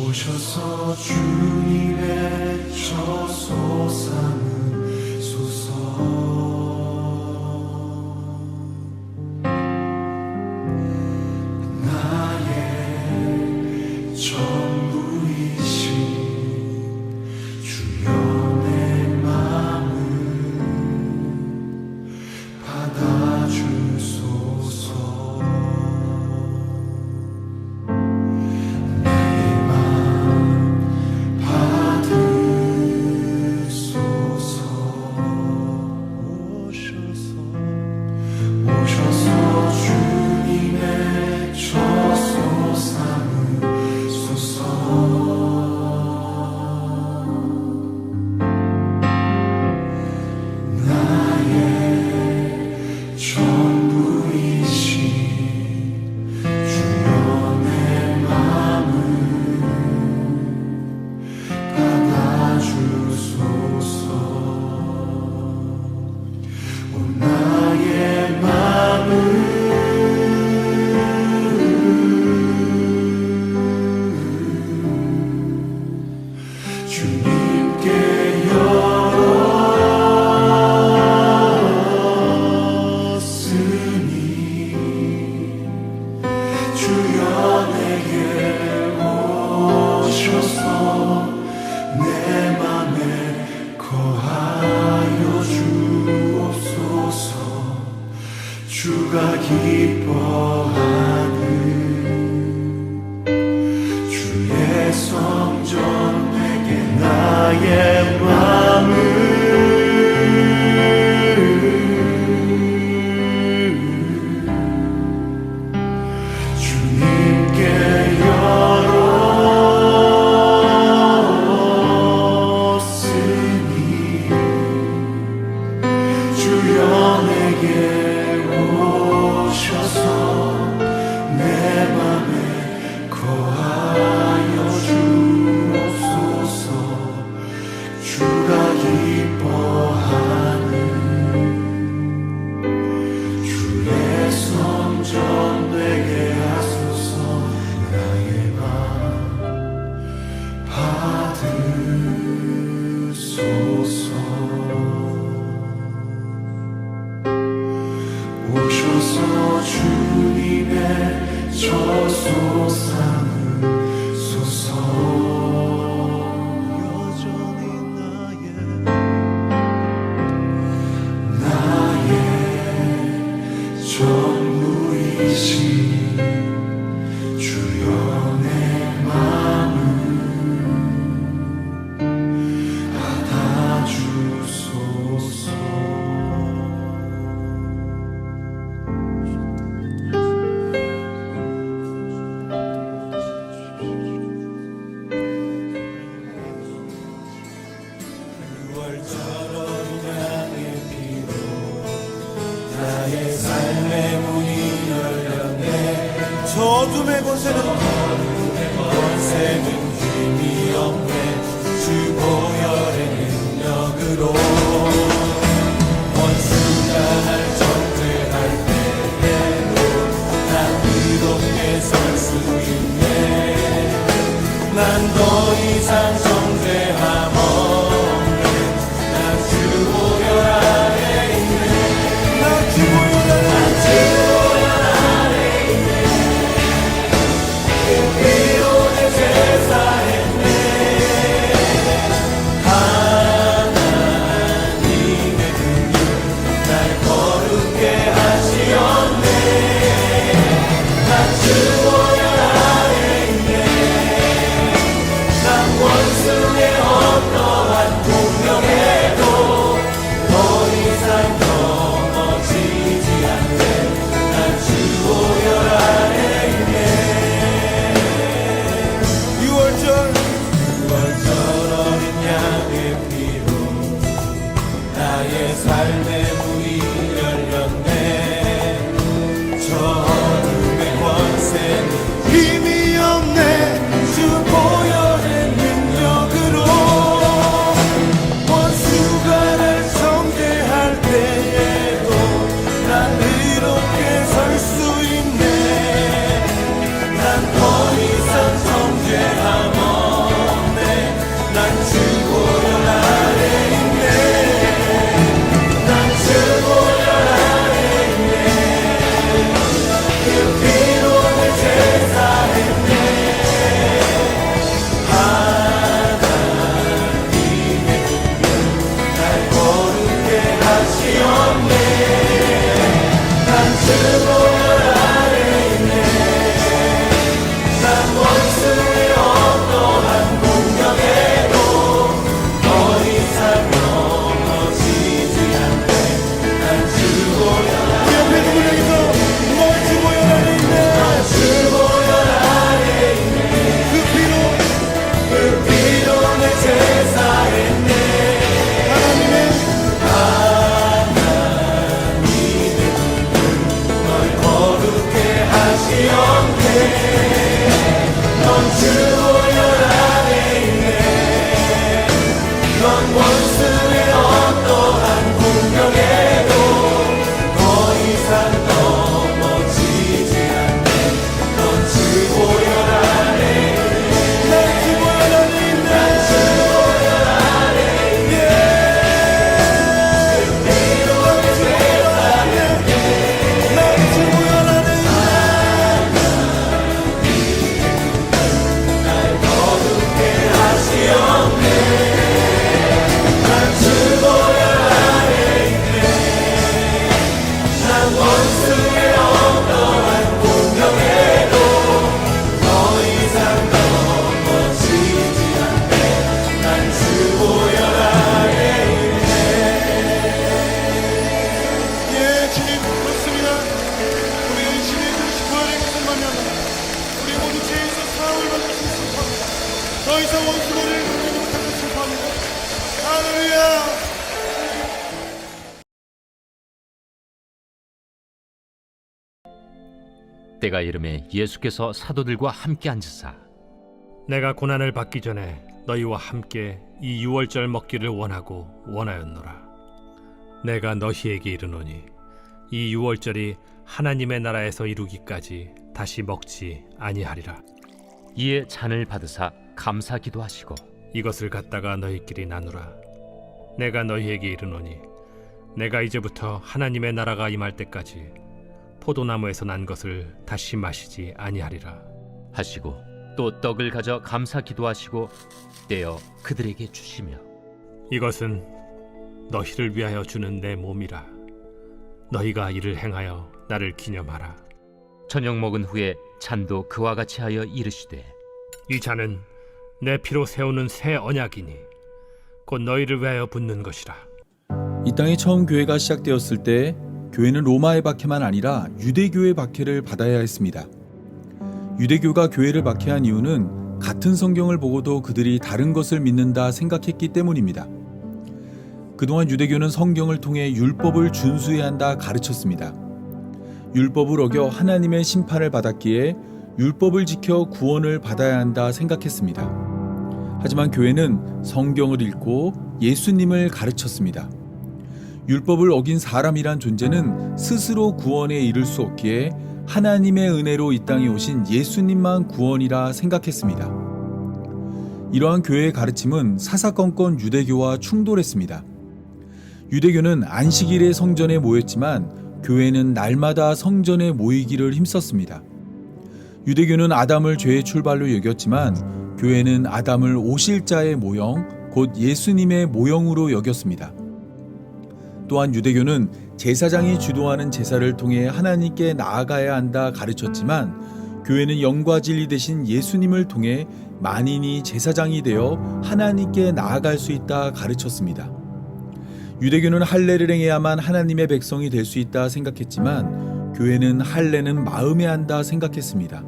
오셔서 주님의 저소 삼으소서. 나의 전부이신 주여 내 맘을 받아주소서. 오셔서 주님의 저소 삼으소서. 나의 전부이신 주여 내 맘을 받아주소서. 나의 맘을 주님께 열었으니 주여 내게 오셔서 내 맘에 거하여 주옵소서. 주가 기뻐하는 주의 성전 내게 나의 맘을 주님께 열었으니 주여 내게 오셔서 내 맘에 거하여 주옵소서. 주가 기뻐하는 주의 성전 되게 하소서. 나의 맘 받으소서. 오셔서 주님의 저소 삼으소서. 여전히 나의 전부이신 주여 내 맘을 받아주소서. 나의 삶의 문이 열렸네. 저 어둠의 권세는 힘이 없네. 주 보혈의 능력으로 원수가 날 정죄할 때에도 난 의롭게 설 수 있네. 난 더 이상 정죄함 없네. 난 주 보혈 아래 있네. 난 주 보혈 아래 있네. 그 피로 내 제사했네. 하나님의 능력 날 거룩게 하시었네. 난 주 보혈 아래 있네. 난 원수의 어떠한 공격에도 더 이상 넘어지지 않네. 난 주 보혈 아래 있네. 6월절 어린 양의 피로 나의 삶의 문이 열렸네. 저 어둠의 권세는 힘이 없네. 주 보혈의 능력으로 원수가 날 정죄할 때에도 난 의롭게 설 수 있네. 난 더 이상 정죄함 없네. 더 이상 원수를 누리지 못하는 슬퍼합니다. 할렐루야. 때가 이름에 예수께서 사도들과 함께 앉으사 내가 고난을 받기 전에 너희와 함께 이 유월절 먹기를 원하고 원하였노라. 내가 너희에게 이르노니 이 유월절이 하나님의 나라에서 이루기까지 다시 먹지 아니하리라. 이에 잔을 받으사 감사 기도하시고 이것을 갖다가 너희끼리 나누라. 내가 너희에게 이르노니 내가 이제부터 하나님의 나라가 임할 때까지 포도나무에서 난 것을 다시 마시지 아니하리라 하시고 또 떡을 가져 감사 기도하시고 떼어 그들에게 주시며 이것은 너희를 위하여 주는 내 몸이라. 너희가 이를 행하여 나를 기념하라. 저녁 먹은 후에 잔도 그와 같이 하여 이르시되 이 잔은 내 피로 세우는 새 언약이니 곧 너희를 위하여 붓는 것이라. 이 땅에 처음 교회가 시작되었을 때 교회는 로마의 박해만 아니라 유대교의 박해를 받아야 했습니다. 유대교가 교회를 박해한 이유는 같은 성경을 보고도 그들이 다른 것을 믿는다 생각했기 때문입니다. 그동안 유대교는 성경을 통해 율법을 준수해야 한다 가르쳤습니다. 율법을 어겨 하나님의 심판을 받았기에 율법을 지켜 구원을 받아야 한다 생각했습니다. 하지만 교회는 성경을 읽고 예수님을 가르쳤습니다. 율법을 어긴 사람이란 존재는 스스로 구원에 이를 수 없기에 하나님의 은혜로 이 땅에 오신 예수님만 구원이라 생각했습니다. 이러한 교회의 가르침은 사사건건 유대교와 충돌했습니다. 유대교는 안식일에 성전에 모였지만 교회는 날마다 성전에 모이기를 힘썼습니다. 유대교는 아담을 죄의 출발로 여겼지만 교회는 아담을 오실 자의 모형, 곧 예수님의 모형으로 여겼습니다. 또한 유대교는 제사장이 주도하는 제사를 통해 하나님께 나아가야 한다 가르쳤지만 교회는 영과 진리 대신 예수님을 통해 만인이 제사장이 되어 하나님께 나아갈 수 있다 가르쳤습니다. 유대교는 할례를 행해야만 하나님의 백성이 될 수 있다 생각했지만 교회는 할례는 마음에 한다 생각했습니다.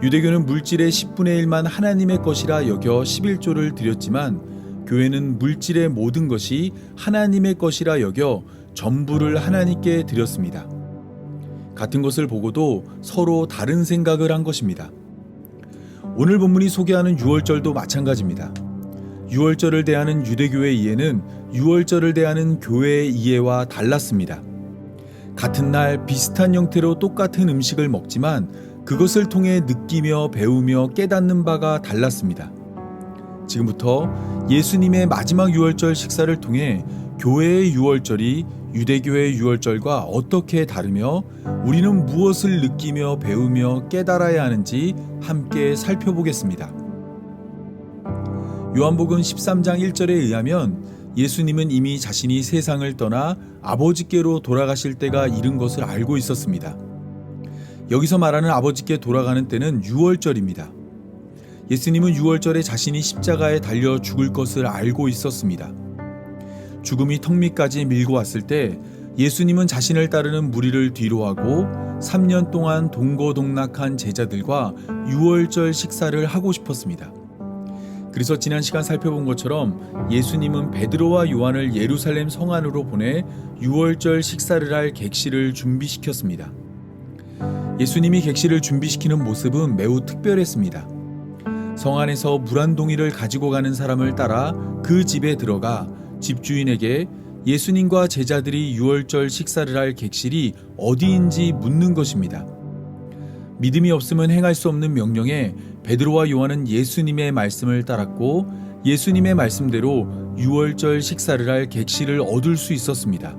유대교는 물질의 10분의 1만 하나님의 것이라 여겨 11조를 드렸지만 교회는 물질의 모든 것이 하나님의 것이라 여겨 전부를 하나님께 드렸습니다. 같은 것을 보고도 서로 다른 생각을 한 것입니다. 오늘 본문이 소개하는 유월절도 마찬가지입니다. 유월절을 대하는 유대교의 이해는 유월절을 대하는 교회의 이해와 달랐습니다. 같은 날 비슷한 형태로 똑같은 음식을 먹지만 그것을 통해 느끼며 배우며 깨닫는 바가 달랐습니다. 지금부터 예수님의 마지막 유월절 식사를 통해 교회의 유월절이 유대교의 유월절과 어떻게 다르며 우리는 무엇을 느끼며 배우며 깨달아야 하는지 함께 살펴보겠습니다. 요한복음 13장 1절에 의하면 예수님은 이미 자신이 세상을 떠나 아버지께로 돌아가실 때가 이른 것을 알고 있었습니다. 여기서 말하는 아버지께 돌아가는 때는 유월절입니다. 예수님은 유월절에 자신이 십자가에 달려 죽을 것을 알고 있었습니다. 죽음이 턱 밑까지 밀고 왔을 때 예수님은 자신을 따르는 무리를 뒤로하고 3년 동안 동고동락한 제자들과 유월절 식사를 하고 싶었습니다. 그래서 지난 시간 살펴본 것처럼 예수님은 베드로와 요한을 예루살렘 성 안으로 보내 유월절 식사를 할 객실을 준비시켰습니다. 예수님이 객실을 준비시키는 모습은 매우 특별했습니다. 성 안에서 물 한 동이를 가지고 가는 사람을 따라 그 집에 들어가 집주인에게 예수님과 제자들이 유월절 식사를 할 객실이 어디인지 묻는 것입니다. 믿음이 없으면 행할 수 없는 명령에 베드로와 요한은 예수님의 말씀을 따랐고 예수님의 말씀대로 유월절 식사를 할 객실을 얻을 수 있었습니다.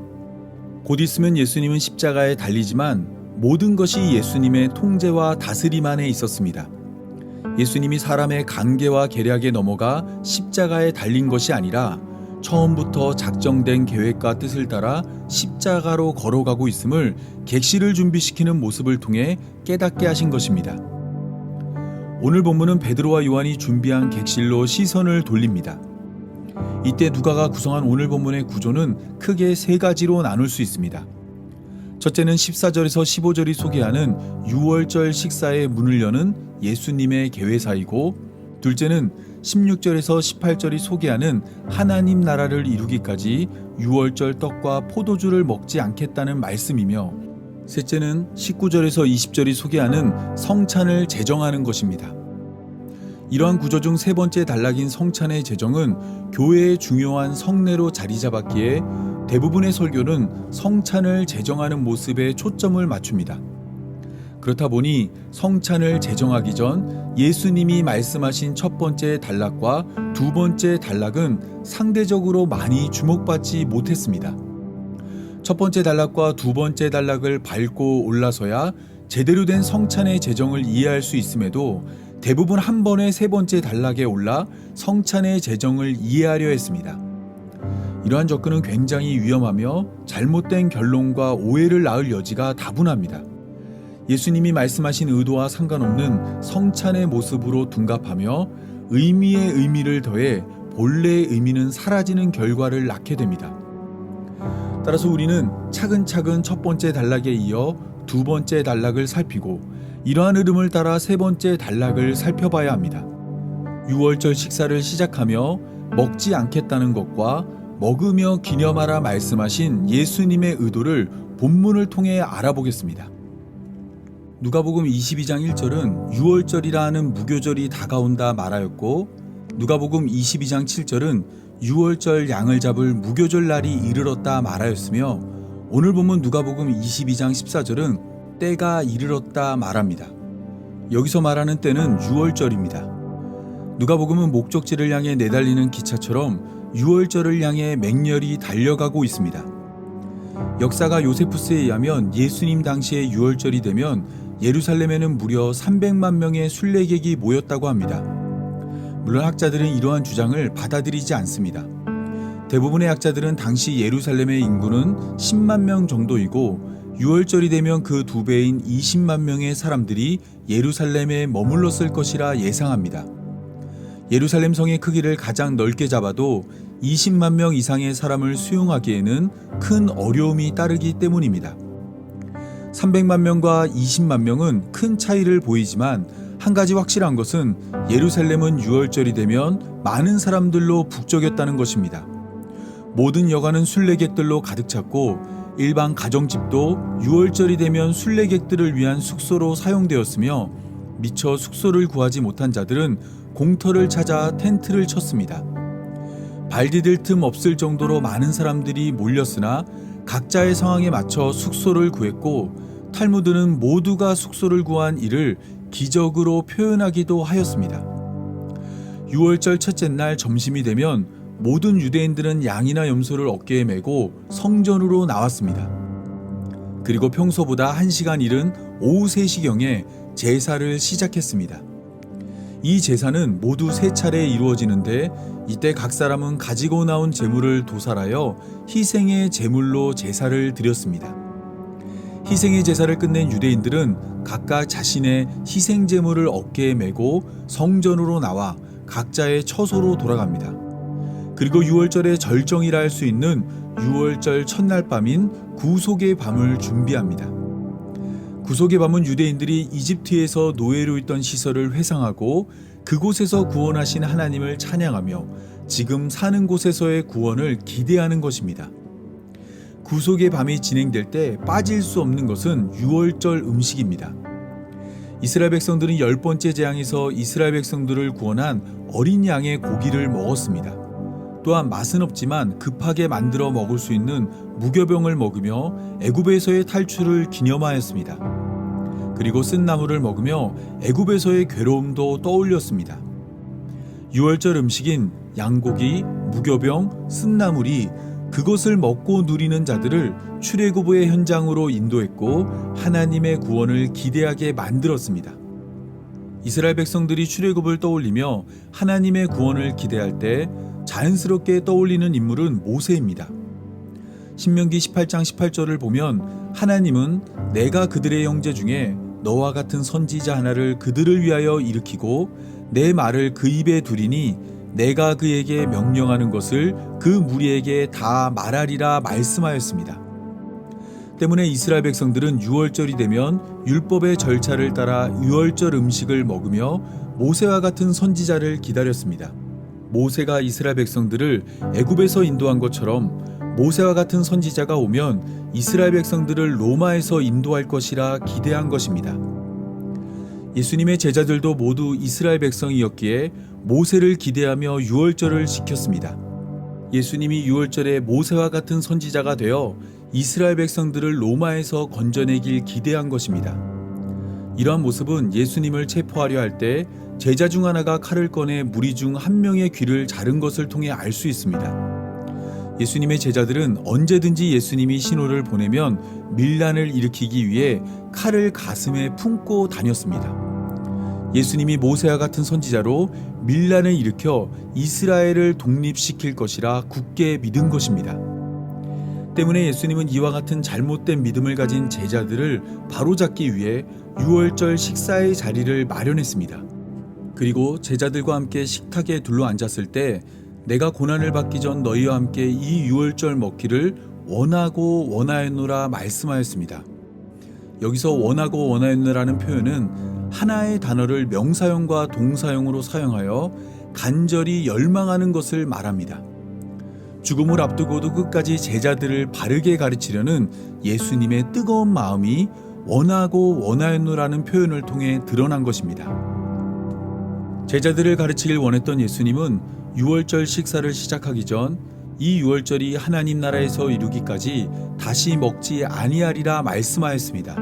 곧 있으면 예수님은 십자가에 달리지만 모든 것이 예수님의 통제와 다스림 안에 있었습니다. 예수님이 사람의 간계와 계략에 넘어가 십자가에 달린 것이 아니라 처음부터 작정된 계획과 뜻을 따라 십자가로 걸어가고 있음을 객실을 준비시키는 모습을 통해 깨닫게 하신 것입니다. 오늘 본문은 베드로와 요한이 준비한 객실로 시선을 돌립니다. 이때 누가가 구성한 오늘 본문의 구조는 크게 세 가지로 나눌 수 있습니다. 첫째는 14절에서 15절이 소개하는 유월절 식사의 문을 여는 예수님의 계회사이고, 둘째는 16절에서 18절이 소개하는 하나님 나라를 이루기까지 유월절 떡과 포도주를 먹지 않겠다는 말씀이며, 셋째는 19절에서 20절이 소개하는 성찬을 제정하는 것입니다. 이러한 구조 중 세 번째 단락인 성찬의 제정은 교회의 중요한 성례로 자리 잡았기에 대부분의 설교는 성찬을 제정하는 모습에 초점을 맞춥니다. 그렇다 보니 성찬을 제정하기 전 예수님이 말씀하신 첫 번째 단락과 두 번째 단락은 상대적으로 많이 주목받지 못했습니다. 첫 번째 단락과 두 번째 단락을 밟고 올라서야 제대로 된 성찬의 제정을 이해할 수 있음에도 대부분 한 번에 세 번째 단락에 올라 성찬의 제정을 이해하려 했습니다. 이러한 접근은 굉장히 위험하며 잘못된 결론과 오해를 낳을 여지가 다분합니다. 예수님이 말씀하신 의도와 상관없는 성찬의 모습으로 둔갑하며 의미에 의미를 더해 본래의 의미는 사라지는 결과를 낳게 됩니다. 따라서 우리는 차근차근 첫 번째 단락에 이어 두 번째 단락을 살피고 이러한 흐름을 따라 세 번째 단락을 살펴봐야 합니다. 유월절 식사를 시작하며 먹지 않겠다는 것과 먹으며 기념하라 말씀하신 예수님의 의도를 본문을 통해 알아보겠습니다. 누가복음 22장 1절은 유월절이라 하는 무교절이 다가온다 말하였고, 누가복음 22장 7절은 유월절 양을 잡을 무교절 날이 이르렀다 말하였으며, 오늘 본문 누가복음 22장 14절은 때가 이르렀다 말합니다. 여기서 말하는 때는 유월절입니다. 누가복음은 목적지를 향해 내달리는 기차처럼 유월절을 향해 맹렬히 달려가고 있습니다. 역사가 요세푸스에 의하면 예수님 당시의 유월절이 되면 예루살렘에는 무려 300만 명의 순례객이 모였다고 합니다. 물론 학자들은 이러한 주장을 받아들이지 않습니다. 대부분의 학자들은 당시 예루살렘의 인구는 10만 명 정도이고 유월절이 되면 그 두 배인 20만 명의 사람들이 예루살렘에 머물렀을 것이라 예상합니다. 예루살렘 성의 크기를 가장 넓게 잡아도 20만 명 이상의 사람을 수용하기에는 큰 어려움이 따르기 때문입니다. 300만 명과 20만 명은 큰 차이를 보이지만 한 가지 확실한 것은 예루살렘은 유월절이 되면 많은 사람들로 북적였다는 것입니다. 모든 여관은 순례객들로 가득 찼고 일반 가정집도 유월절이 되면 순례객들을 위한 숙소로 사용되었으며 미처 숙소를 구하지 못한 자들은 공터를 찾아 텐트를 쳤습니다. 발 디딜 틈 없을 정도로 많은 사람들이 몰렸으나 각자의 상황에 맞춰 숙소를 구했고 탈무드는 모두가 숙소를 구한 이를 기적으로 표현하기도 하였습니다. 유월절 첫째 날 점심이 되면 모든 유대인들은 양이나 염소를 어깨에 메고 성전으로 나왔습니다. 그리고 평소보다 1시간 이른 오후 3시경에 제사를 시작했습니다. 이 제사는 모두 3차례 이루어지는데 이때 각 사람은 가지고 나온 제물을 도살하여 희생의 제물로 제사를 드렸습니다. 희생의 제사를 끝낸 유대인들은 각각 자신의 희생 제물을 어깨에 메고 성전으로 나와 각자의 처소로 돌아갑니다. 그리고 유월절의 절정이라 할 수 있는 유월절 첫날 밤인 구속의 밤을 준비합니다. 구속의 밤은 유대인들이 이집트에서 노예로 있던 시설을 회상하고 그곳에서 구원하신 하나님을 찬양하며 지금 사는 곳에서의 구원을 기대하는 것입니다. 구속의 밤이 진행될 때 빠질 수 없는 것은 유월절 음식입니다. 이스라엘 백성들은 10번째 재앙에서 이스라엘 백성들을 구원한 어린 양의 고기를 먹었습니다. 또한 맛은 없지만 급하게 만들어 먹을 수 있는 무교병을 먹으며 애굽에서의 탈출을 기념하였습니다. 그리고 쓴 나물을 먹으며 애굽에서의 괴로움도 떠올렸습니다. 유월절 음식인 양고기, 무교병, 쓴 나물이 그것을 먹고 누리는 자들을 출애굽의 현장으로 인도했고 하나님의 구원을 기대하게 만들었습니다. 이스라엘 백성들이 출애굽을 떠올리며 하나님의 구원을 기대할 때 자연스럽게 떠올리는 인물은 모세입니다. 신명기 18장 18절을 보면 하나님은 내가 그들의 형제 중에 너와 같은 선지자 하나를 그들을 위하여 일으키고 내 말을 그 입에 두리니 내가 그에게 명령하는 것을 그 무리에게 다 말하리라 말씀하였습니다. 때문에 이스라엘 백성들은 유월절이 되면 율법의 절차를 따라 유월절 음식을 먹으며 모세와 같은 선지자를 기다렸습니다. 모세가 이스라엘 백성들을 애굽에서 인도한 것처럼 모세와 같은 선지자가 오면 이스라엘 백성들을 로마에서 인도할 것이라 기대한 것입니다. 예수님의 제자들도 모두 이스라엘 백성이었기에 모세를 기대하며 유월절을 지켰습니다. 예수님이 유월절에 모세와 같은 선지자가 되어 이스라엘 백성들을 로마에서 건져내길 기대한 것입니다. 이러한 모습은 예수님을 체포하려 할 때 제자 중 하나가 칼을 꺼내 무리 중 한 명의 귀를 자른 것을 통해 알 수 있습니다. 예수님의 제자들은 언제든지 예수님이 신호를 보내면 밀란을 일으키기 위해 칼을 가슴에 품고 다녔습니다. 예수님이 모세와 같은 선지자로 밀란을 일으켜 이스라엘을 독립시킬 것이라 굳게 믿은 것입니다. 때문에 예수님은 이와 같은 잘못된 믿음을 가진 제자들을 바로잡기 위해 유월절 식사의 자리를 마련했습니다. 그리고 제자들과 함께 식탁에 둘러앉았을 때 내가 고난을 받기 전 너희와 함께 이 유월절 먹기를 원하고 원하였노라 말씀하였습니다. 여기서 원하고 원하였노라는 표현은 하나의 단어를 명사형과 동사형으로 사용하여 간절히 열망하는 것을 말합니다. 죽음을 앞두고도 끝까지 제자들을 바르게 가르치려는 예수님의 뜨거운 마음이 원하고 원하였노라는 표현을 통해 드러난 것입니다. 제자들을 가르치길 원했던 예수님은 유월절 식사를 시작하기 전 이 유월절이 하나님 나라에서 이루기까지 다시 먹지 아니하리라 말씀하였습니다.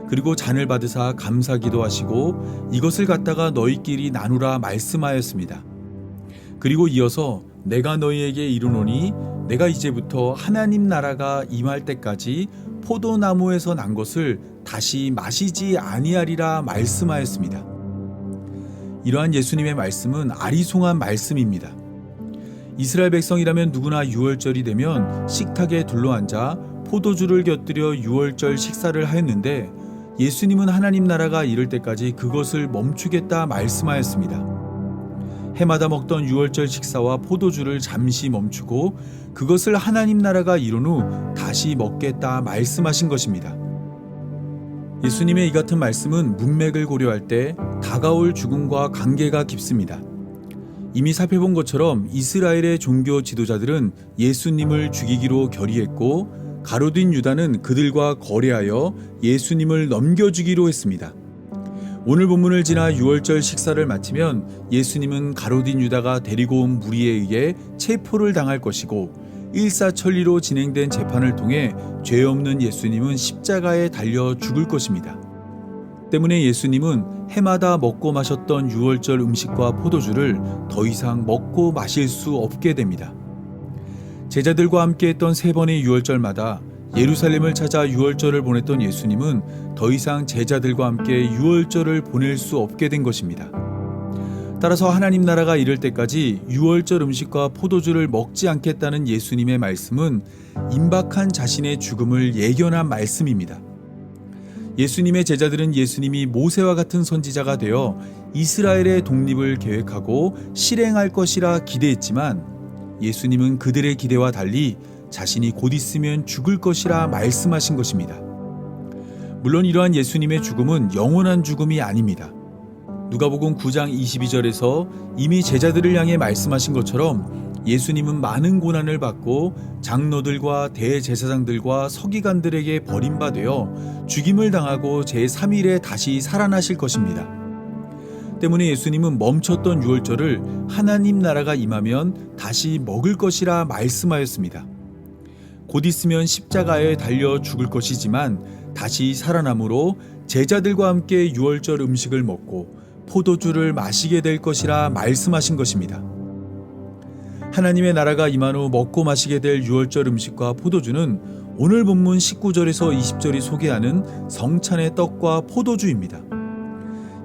그리고 잔을 받으사 감사기도 하시고 이것을 갖다가 너희끼리 나누라 말씀하였습니다. 그리고 이어서 내가 너희에게 이르노니 내가 이제부터 하나님 나라가 임할 때까지 포도나무에서 난 것을 다시 마시지 아니하리라 말씀하였습니다. 이러한 예수님의 말씀은 아리송한 말씀입니다. 이스라엘 백성이라면 누구나 유월절이 되면 식탁에 둘러앉아 포도주를 곁들여 유월절 식사를 하였는데 예수님은 하나님 나라가 이를 때까지 그것을 멈추겠다 말씀하였습니다. 해마다 먹던 유월절 식사와 포도주를 잠시 멈추고 그것을 하나님 나라가 이룬 후 다시 먹겠다 말씀하신 것입니다. 예수님의 이 같은 말씀은 문맥을 고려할 때 다가올 죽음과 관계가 깊습니다. 이미 살펴본 것처럼 이스라엘의 종교 지도자들은 예수님을 죽이기로 결의했고 가로딘 유다는 그들과 거래하여 예수님을 넘겨주기로 했습니다. 오늘 본문을 지나 유월절 식사를 마치면 예수님은 가로딘 유다가 데리고 온 무리에 의해 체포를 당할 것이고 일사천리로 진행된 재판을 통해 죄 없는 예수님은 십자가에 달려 죽을 것입니다. 때문에 예수님은 해마다 먹고 마셨던 유월절 음식과 포도주를 더 이상 먹고 마실 수 없게 됩니다. 제자들과 함께 했던 3번의 유월절마다 예루살렘을 찾아 유월절을 보냈던 예수님은 더 이상 제자들과 함께 유월절을 보낼 수 없게 된 것입니다. 따라서 하나님 나라가 이를 때까지 유월절 음식과 포도주를 먹지 않겠다는 예수님의 말씀은 임박한 자신의 죽음을 예견한 말씀입니다. 예수님의 제자들은 예수님이 모세와 같은 선지자가 되어 이스라엘의 독립을 계획하고 실행할 것이라 기대했지만 예수님은 그들의 기대와 달리 자신이 곧 있으면 죽을 것이라 말씀하신 것입니다. 물론 이러한 예수님의 죽음은 영원한 죽음이 아닙니다. 누가복음 9장 22절에서 이미 제자들을 향해 말씀하신 것처럼 예수님은 많은 고난을 받고 장로들과 대제사장들과 서기관들에게 버림받아 죽임을 당하고 제3일에 다시 살아나실 것입니다. 때문에 예수님은 멈췄던 유월절을 하나님 나라가 임하면 다시 먹을 것이라 말씀하였습니다. 곧 있으면 십자가에 달려 죽을 것이지만 다시 살아남으로 제자들과 함께 유월절 음식을 먹고 포도주를 마시게 될 것이라 말씀하신 것입니다. 하나님의 나라가 임한 후 먹고 마시게 될 유월절 음식과 포도주는 오늘 본문 19절에서 20절이 소개하는 성찬의 떡과 포도주입니다.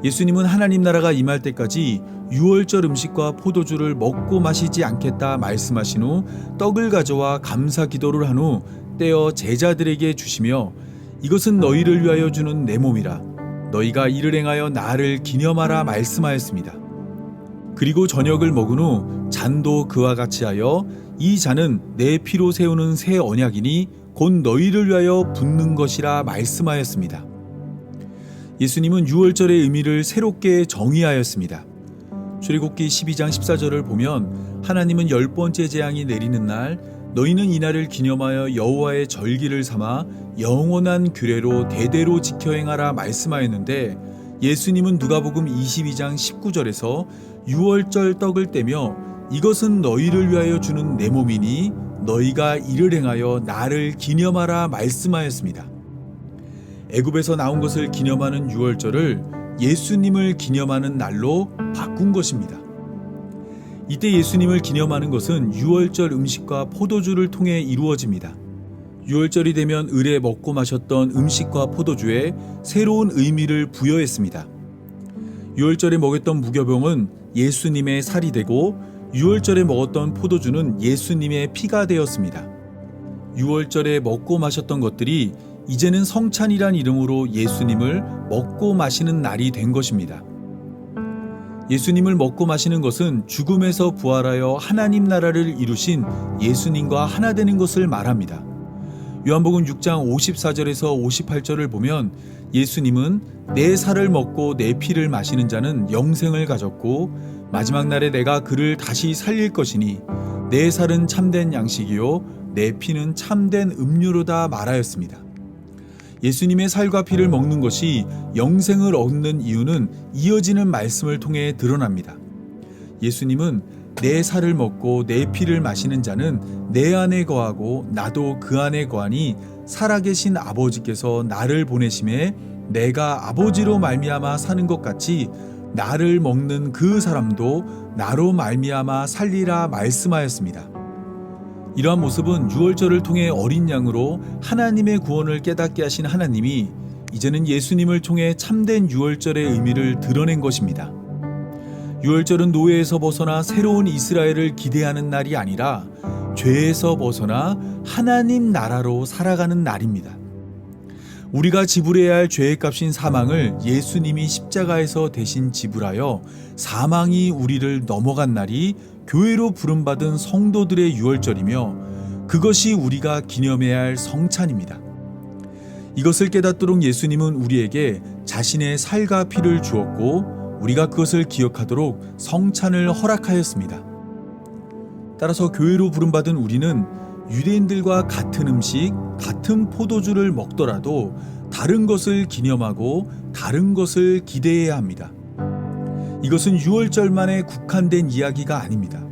예수님은 하나님 나라가 임할 때까지 유월절 음식과 포도주를 먹고 마시지 않겠다 말씀하신 후 떡을 가져와 감사 기도를 한 후 떼어 제자들에게 주시며 이것은 너희를 위하여 주는 내 몸이라 너희가 이를 행하여 나를 기념하라 말씀하였습니다. 그리고 저녁을 먹은 후 잔도 그와 같이 하여 이 잔은 내 피로 세우는 새 언약이니 곧 너희를 위하여 붓는 것이라 말씀하였습니다. 예수님은 유월절의 의미를 새롭게 정의하였습니다. 출애굽기 12장 14절을 보면 하나님은 10번째 재앙이 내리는 날 너희는 이날을 기념하여 여호와의 절기를 삼아 영원한 규례로 대대로 지켜 행하라 말씀하였는데 예수님은 누가복음 22장 19절에서 유월절 떡을 떼며 이것은 너희를 위하여 주는 내 몸이니 너희가 이를 행하여 나를 기념하라 말씀하였습니다. 애굽에서 나온 것을 기념하는 유월절을 예수님을 기념하는 날로 바꾼 것입니다. 이때 예수님을 기념하는 것은 유월절 음식과 포도주를 통해 이루어집니다. 유월절이 되면 을에 먹고 마셨던 음식과 포도주에 새로운 의미를 부여했습니다. 유월절에 먹였던 무교병은 예수님의 살이 되고 유월절에 먹었던 포도주는 예수님의 피가 되었습니다. 유월절에 먹고 마셨던 것들이 이제는 성찬이란 이름으로 예수님을 먹고 마시는 날이 된 것입니다. 예수님을 먹고 마시는 것은 죽음에서 부활하여 하나님 나라를 이루신 예수님과 하나 되는 것을 말합니다. 요한복음 6장 54절에서 58절을 보면 예수님은 내 살을 먹고 내 피를 마시는 자는 영생을 가졌고 마지막 날에 내가 그를 다시 살릴 것이니 내 살은 참된 양식이요 내 피는 참된 음료로다 말하였습니다. 예수님의 살과 피를 먹는 것이 영생을 얻는 이유는 이어지는 말씀을 통해 드러납니다. 예수님은 내 살을 먹고 내 피를 마시는 자는 내 안에 거하고 나도 그 안에 거하니 살아계신 아버지께서 나를 보내심에 내가 아버지로 말미암아 사는 것 같이 나를 먹는 그 사람도 나로 말미암아 살리라 말씀하였습니다. 이러한 모습은 유월절을 통해 어린 양으로 하나님의 구원을 깨닫게 하신 하나님이 이제는 예수님을 통해 참된 유월절의 의미를 드러낸 것입니다. 유월절은 노예에서 벗어나 새로운 이스라엘을 기대하는 날이 아니라 죄에서 벗어나 하나님 나라로 살아가는 날입니다. 우리가 지불해야 할 죄의 값인 사망을 예수님이 십자가에서 대신 지불하여 사망이 우리를 넘어간 날이 교회로 부름받은 성도들의 유월절이며 그것이 우리가 기념해야 할 성찬입니다. 이것을 깨닫도록 예수님은 우리에게 자신의 살과 피를 주었고 우리가 그것을 기억하도록 성찬을 허락하였습니다. 따라서 교회로 부름받은 우리는 유대인들과 같은 음식, 같은 포도주를 먹더라도 다른 것을 기념하고 다른 것을 기대해야 합니다. 이것은 유월절만에 국한된 이야기가 아닙니다.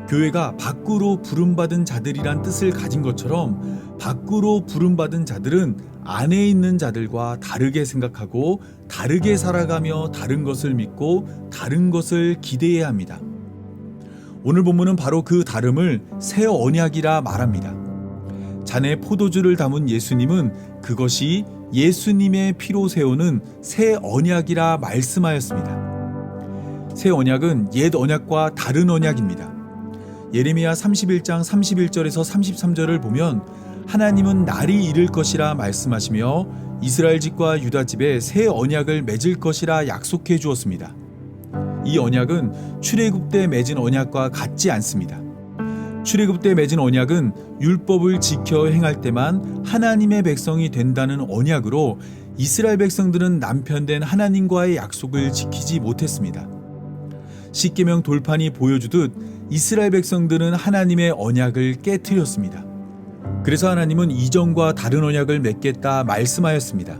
교회가 밖으로 부름받은 자들이란 뜻을 가진 것처럼 밖으로 부름받은 자들은 안에 있는 자들과 다르게 생각하고 다르게 살아가며 다른 것을 믿고 다른 것을 기대해야 합니다. 오늘 본문은 바로 그 다름을 새 언약이라 말합니다. 잔에 포도주를 담은 예수님은 그것이 예수님의 피로 세우는 새 언약이라 말씀하였습니다. 새 언약은 옛 언약과 다른 언약입니다. 예레미야 31장 31절에서 33절을 보면 하나님은 날이 이를 것이라 말씀하시며 이스라엘 집과 유다 집에 새 언약을 맺을 것이라 약속해 주었습니다. 이 언약은 출애굽 때 맺은 언약과 같지 않습니다. 출애굽 때 맺은 언약은 율법을 지켜 행할 때만 하나님의 백성이 된다는 언약으로 이스라엘 백성들은 남편된 하나님과의 약속을 지키지 못했습니다. 십계명 돌판이 보여주듯 이스라엘 백성들은 하나님의 언약을 깨뜨렸습니다. 그래서 하나님은 이전과 다른 언약을 맺겠다 말씀하였습니다.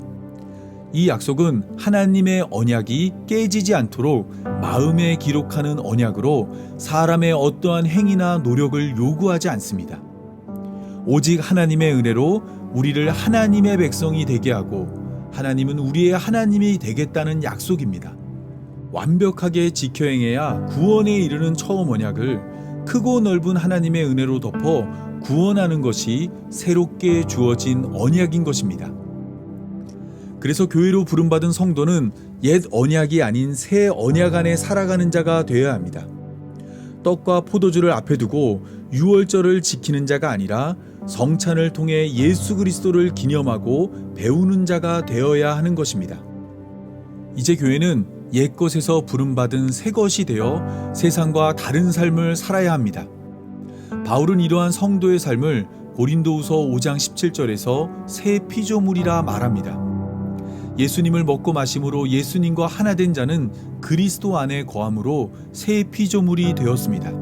이 약속은 하나님의 언약이 깨지지 않도록 마음에 기록하는 언약으로 사람의 어떠한 행위나 노력을 요구하지 않습니다. 오직 하나님의 은혜로 우리를 하나님의 백성이 되게 하고 하나님은 우리의 하나님이 되겠다는 약속입니다. 완벽하게 지켜 행해야 구원에 이르는 처음 언약을 크고 넓은 하나님의 은혜로 덮어 구원하는 것이 새롭게 주어진 언약인 것입니다. 그래서 교회로 부름받은 성도는 옛 언약이 아닌 새 언약 안에 살아가는 자가 되어야 합니다. 떡과 포도주를 앞에 두고 유월절을 지키는 자가 아니라 성찬을 통해 예수 그리스도를 기념하고 배우는 자가 되어야 하는 것입니다. 이제 교회는 옛 것에서 부름받은 새 것이 되어 세상과 다른 삶을 살아야 합니다. 바울은 이러한 성도의 삶을 고린도후서 5장 17절에서 새 피조물이라 말합니다. 예수님을 먹고 마심으로 예수님과 하나 된 자는 그리스도 안에 거함으로 새 피조물이 되었습니다.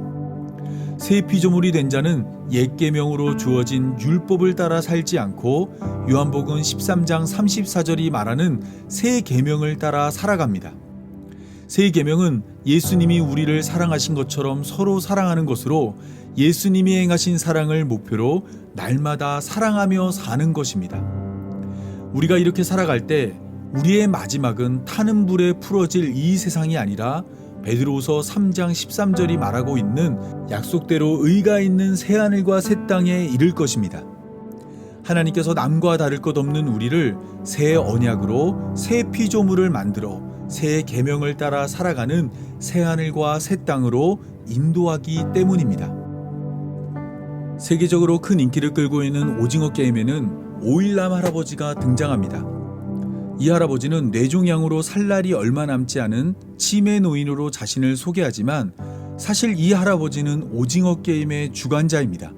새 피조물이 된 자는 옛 계명으로 주어진 율법을 따라 살지 않고 요한복음 13장 34절이 말하는 새 계명을 따라 살아갑니다. 새 계명은 예수님이 우리를 사랑하신 것처럼 서로 사랑하는 것으로 예수님이 행하신 사랑을 목표로 날마다 사랑하며 사는 것입니다. 우리가 이렇게 살아갈 때 우리의 마지막은 타는 불에 풀어질 이 세상이 아니라 베드로후서 3장 13절이 말하고 있는 약속대로 의가 있는 새하늘과 새 땅에 이를 것입니다. 하나님께서 남과 다를 것 없는 우리를 새 언약으로 새 피조물을 만들어 새 계명을 따라 살아가는 새하늘과 새 땅으로 인도하기 때문입니다. 세계적으로 큰 인기를 끌고 있는 오징어 게임에는 오일남 할아버지가 등장합니다. 이 할아버지는 뇌종양으로 살 날이 얼마 남지 않은 치매 노인으로 자신을 소개하지만 사실 이 할아버지는 오징어 게임의 주관자입니다.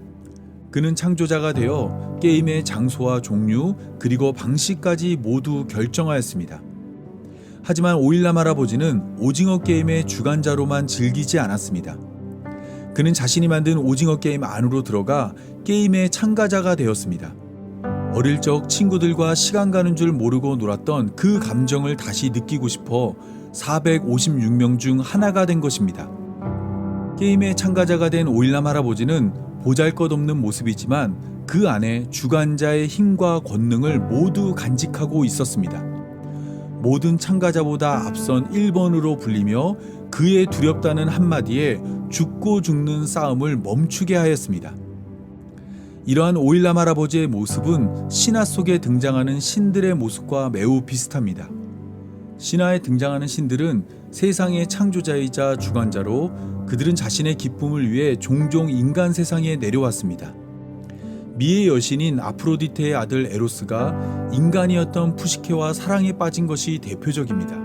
그는 창조자가 되어 게임의 장소와 종류 그리고 방식까지 모두 결정하였습니다. 하지만 오일남 할아버지는 오징어 게임의 주관자로만 즐기지 않았습니다. 그는 자신이 만든 오징어 게임 안으로 들어가 게임의 참가자가 되었습니다. 어릴 적 친구들과 시간 가는 줄 모르고 놀았던 그 감정을 다시 느끼고 싶어 456명 중 하나가 된 것입니다. 게임의 참가자가 된 오일남 할아버지는 보잘것없는 모습이지만 그 안에 주관자의 힘과 권능을 모두 간직하고 있었습니다. 모든 참가자보다 앞선 1번으로 불리며 그의 두렵다는 한마디에 죽고 죽는 싸움을 멈추게 하였습니다. 이러한 오일남 할아버지의 모습은 신화 속에 등장하는 신들의 모습과 매우 비슷합니다. 신화에 등장하는 신들은 세상의 창조자이자 주관자로 그들은 자신의 기쁨을 위해 종종 인간 세상에 내려왔습니다. 미의 여신인 아프로디테의 아들 에로스가 인간이었던 푸시케와 사랑에 빠진 것이 대표적입니다.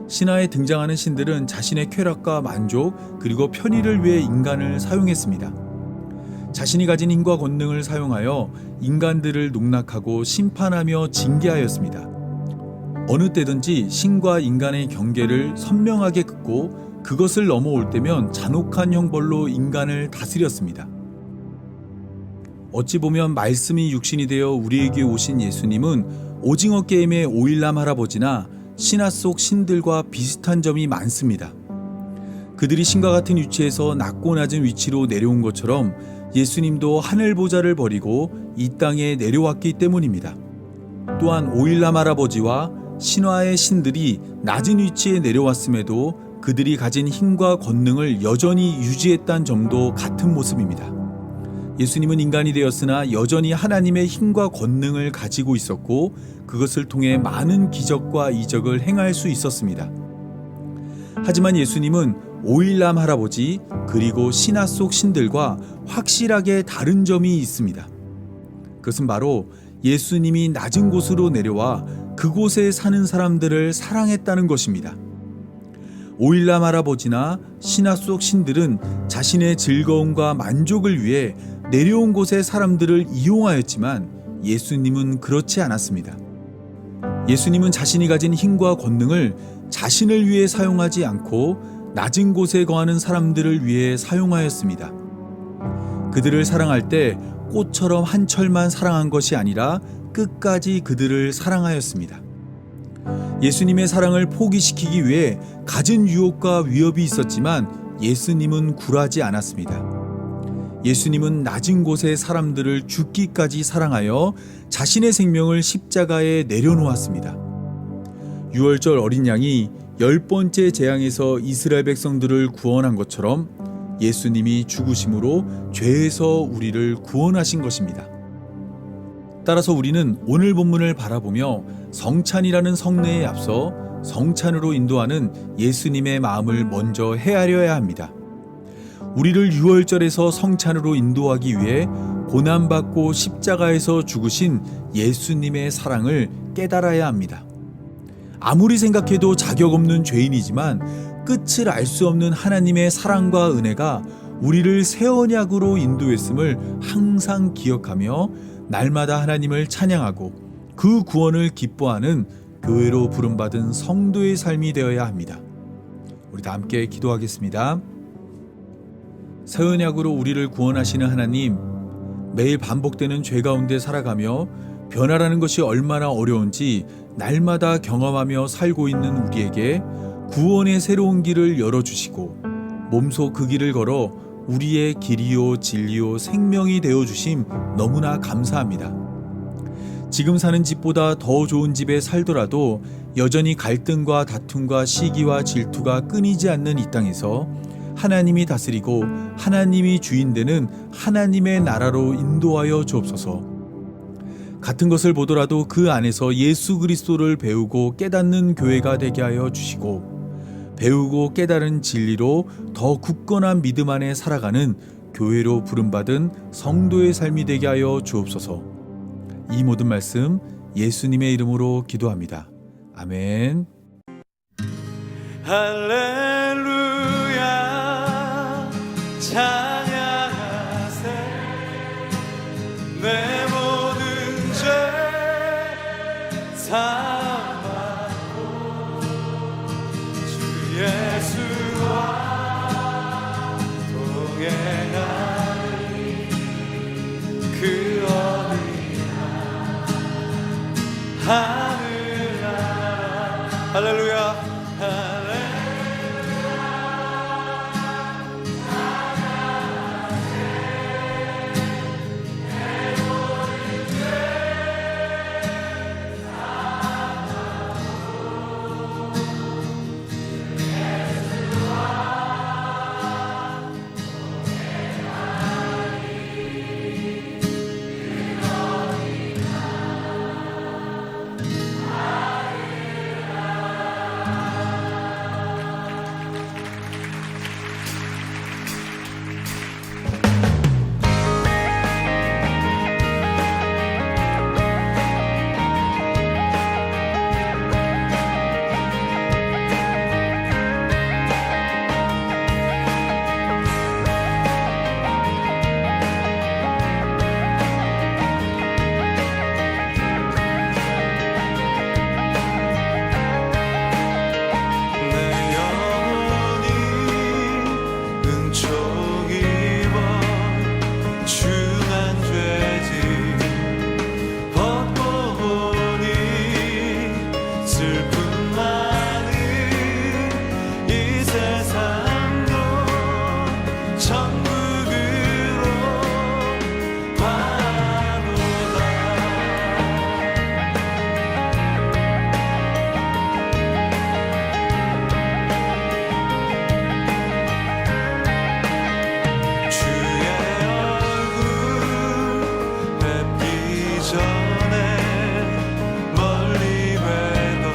신화에 등장하는 신들은 자신의 쾌락과 만족 그리고 편의를 위해 인간을 사용했습니다. 자신이 가진 힘과 권능을 사용하여 인간들을 농락하고 심판하며 징계하였습니다. 어느 때든지 신과 인간의 경계를 선명하게 긋고 그것을 넘어올 때면 잔혹한 형벌로 인간을 다스렸습니다. 어찌 보면 말씀이 육신이 되어 우리에게 오신 예수님은 오징어 게임의 오일남 할아버지나 신화 속 신들과 비슷한 점이 많습니다. 그들이 신과 같은 위치에서 낮고 낮은 위치로 내려온 것처럼 예수님도 하늘 보좌를 버리고 이 땅에 내려왔기 때문입니다. 또한 오일남 할아버지와 신화의 신들이 낮은 위치에 내려왔음에도 그들이 가진 힘과 권능을 여전히 유지했다는 점도 같은 모습입니다. 예수님은 인간이 되었으나 여전히 하나님의 힘과 권능을 가지고 있었고 그것을 통해 많은 기적과 이적을 행할 수 있었습니다. 하지만 예수님은 오일남 할아버지 그리고 신화 속 신들과 확실하게 다른 점이 있습니다. 그것은 바로 예수님이 낮은 곳으로 내려와 그곳에 사는 사람들을 사랑했다는 것입니다. 오일남 할아버지나 신화 속 신들은 자신의 즐거움과 만족을 위해 내려온 곳의 사람들을 이용하였지만 예수님은 그렇지 않았습니다. 예수님은 자신이 가진 힘과 권능을 자신을 위해 사용하지 않고 낮은 곳에 거하는 사람들을 위해 사용하였습니다. 그들을 사랑할 때 꽃처럼 한 철만 사랑한 것이 아니라 끝까지 그들을 사랑하였습니다. 예수님의 사랑을 포기시키기 위해 갖은 유혹과 위협이 있었지만 예수님은 굴하지 않았습니다. 예수님은 낮은 곳의 사람들을 죽기까지 사랑하여 자신의 생명을 십자가에 내려놓았습니다. 유월절 어린 양이 10번째 재앙에서 이스라엘 백성들을 구원한 것처럼 예수님이 죽으심으로 죄에서 우리를 구원하신 것입니다. 따라서 우리는 오늘 본문을 바라보며 성찬이라는 성례에 앞서 성찬으로 인도하는 예수님의 마음을 먼저 헤아려야 합니다. 우리를 유월절에서 성찬으로 인도하기 위해 고난받고 십자가에서 죽으신 예수님의 사랑을 깨달아야 합니다. 아무리 생각해도 자격 없는 죄인이지만 끝을 알 수 없는 하나님의 사랑과 은혜가 우리를 새 언약으로 인도했음을 항상 기억하며 날마다 하나님을 찬양하고 그 구원을 기뻐하는 교회로 부름받은 성도의 삶이 되어야 합니다. 우리 다 함께 기도하겠습니다. 새 언약으로 우리를 구원하시는 하나님, 매일 반복되는 죄 가운데 살아가며 변화라는 것이 얼마나 어려운지 날마다 경험하며 살고 있는 우리에게 구원의 새로운 길을 열어주시고 몸소 그 길을 걸어 우리의 길이요 진리요 생명이 되어주심 너무나 감사합니다. 지금 사는 집보다 더 좋은 집에 살더라도 여전히 갈등과 다툼과 시기와 질투가 끊이지 않는 이 땅에서 하나님이 다스리고 하나님이 주인되는 하나님의 나라로 인도하여 주옵소서. 같은 것을 보더라도 그 안에서 예수 그리스도를 배우고 깨닫는 교회가 되게 하여 주시고 배우고 깨달은 진리로 더 굳건한 믿음 안에 살아가는 교회로 부름받은 성도의 삶이 되게 하여 주옵소서. 이 모든 말씀 예수님의 이름으로 기도합니다. 아멘. 할렐루야 찬양하세 내 모든 죄 사함받고 주 예수와 동행하리 그 어디 하늘나라 할렐루야 전에 멀리 뵈던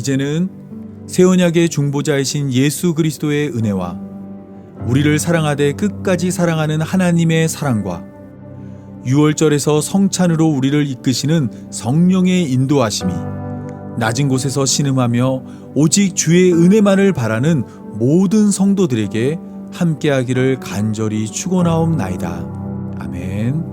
이제는 새 언약의 중보자이신 예수 그리스도의 은혜와 우리를 사랑하되 끝까지 사랑하는 하나님의 사랑과 유월절에서 성찬으로 우리를 이끄시는 성령의 인도하심이 낮은 곳에서 신음하며 오직 주의 은혜만을 바라는 모든 성도들에게 함께하기를 간절히 축원하옵나이다. 아멘.